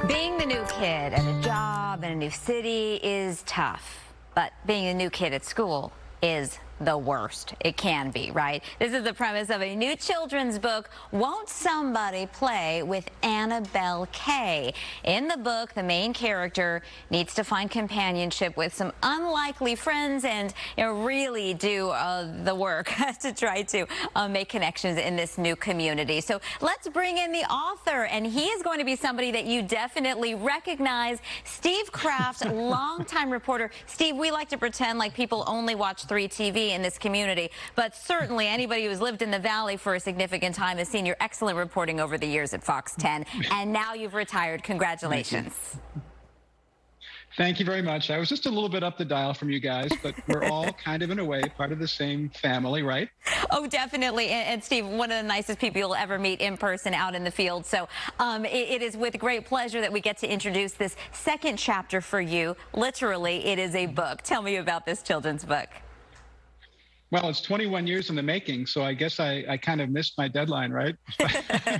Being the new kid at a job in a new city is tough, but being a new kid at school is the worst. It can be, right? This is the premise of a new children's book, Won't Somebody Play with Annabelle Kay? In the book, the main character needs to find companionship with some unlikely friends and really do the work to try to make connections in this new community. So let's bring in the author, and he is going to be somebody that you definitely recognize, Steve Krafft, longtime reporter. Steve, we like to pretend like people only watch 3 TV in this community, but certainly anybody who's lived in the Valley for a significant time has seen your excellent reporting over the years at Fox 10, and now you've retired. Congratulations. Thank you very much. I was just a little bit up the dial from you guys, but we're all kind of, in a way, part of the same family, right? Oh, definitely. And Steve, one of the nicest people you'll ever meet in person out in the field. So it is with great pleasure that we get to introduce this second chapter for you. Literally, it is a book. Tell me about this children's book. Well, it's 21 years in the making, so I guess I kind of missed my deadline, right?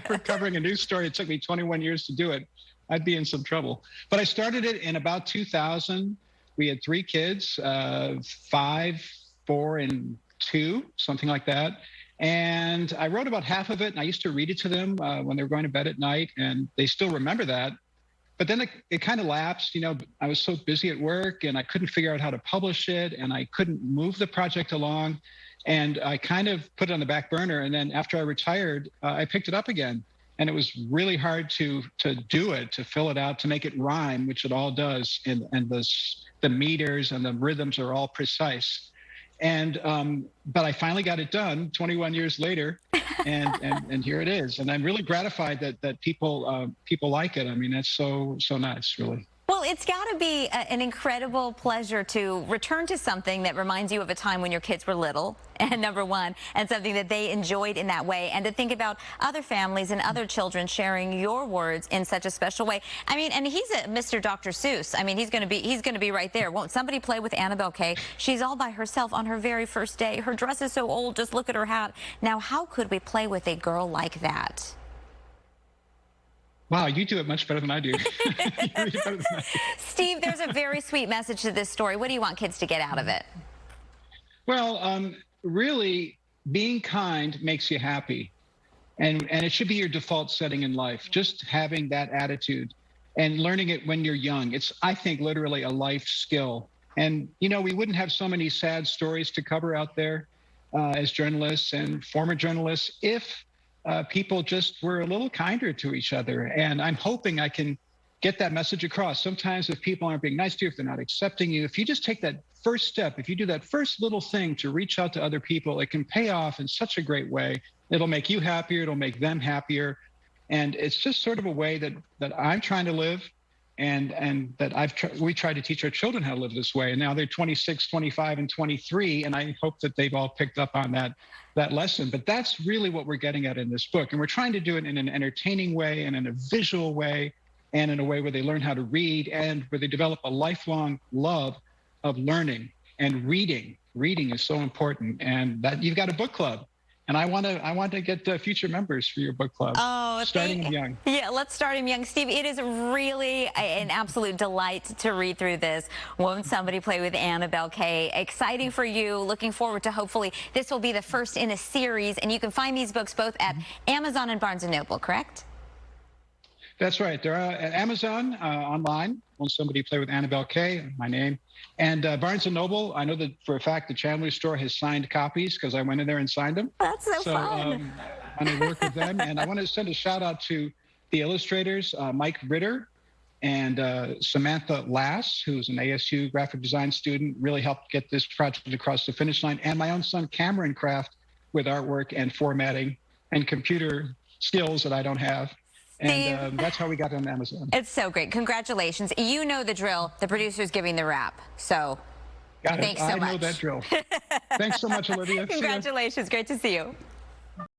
For covering a news story, it took me 21 years to do it. I'd be in some trouble. But I started it in about 2000. We had 3 kids, 5, 4, and 2, something like that. And I wrote about half of it, and I used to read it to them when they were going to bed at night, and they still remember that. But then it kind of lapsed. You know, I was so busy at work, and I couldn't figure out how to publish it, and I couldn't move the project along. And I kind of put it on the back burner. And then after I retired, I picked it up again. And it was really hard to do it, to fill it out, to make it rhyme, which it all does. And the meters and the rhythms are all precise. And but I finally got it done 21 years later, and here it is. And I'm really gratified that people like it. I mean, that's so nice, really. Well, it's got to be an incredible pleasure to return to something that reminds you of a time when your kids were little, and number one, and something that they enjoyed in that way, and to think about other families and other children sharing your words in such a special way. I mean, and he's a Mr. Dr. Seuss. I mean, he's going to be right there. Won't somebody play with Annabelle Kay? She's all by herself on her very first day. Her dress is so old. Just look at her hat. Now, how could we play with a girl like that? Wow, you do it much better than I do. Steve, there's a very sweet message to this story. What do you want kids to get out of it? Well, really, being kind makes you happy. And it should be your default setting in life, just having that attitude and learning it when you're young. It's, I think, literally a life skill. And, you know, we wouldn't have so many sad stories to cover out there as journalists and former journalists if people just were a little kinder to each other. And I'm hoping I can get that message across. Sometimes if people aren't being nice to you, if they're not accepting you, if you just take that first step, if you do that first little thing to reach out to other people, it can pay off in such a great way. It'll make you happier. It'll make them happier. And it's just sort of a way that I'm trying to live, and that we try to teach our children how to live this way. And now they're 26, 25, and 23, and I hope that they've all picked up on that lesson. But that's really what we're getting at in this book. And we're trying to do it in an entertaining way and in a visual way and in a way where they learn how to read and where they develop a lifelong love of learning and reading. Reading is so important, and that you've got a book club. And I want to get future members for your book club. Oh, starting them young. Yeah, let's start them young. Steve, it is really an absolute delight to read through this. Won't Somebody Play with Annabelle Kay? Exciting for you. Looking forward to, hopefully this will be the first in a series. And you can find these books both at Amazon and Barnes & Noble, correct? That's right. They're at Amazon online. Won't Somebody Play with Annabelle Kay? My name. And Barnes & Noble, I know that for a fact the Chandler store has signed copies because I went in there and signed them. That's so fun. I want to work with them. And I want to send a shout out to the illustrators, Mike Ritter and Samantha Lass, who's an ASU graphic design student, really helped get this project across the finish line. And my own son, Cameron Krafft, with artwork and formatting and computer skills that I don't have. And that's how we got on Amazon. It's so great. Congratulations. You know the drill. The producer's giving the wrap. So got it. Thanks so much. I know that drill. Thanks so much, Olivia. Congratulations. Great to see you.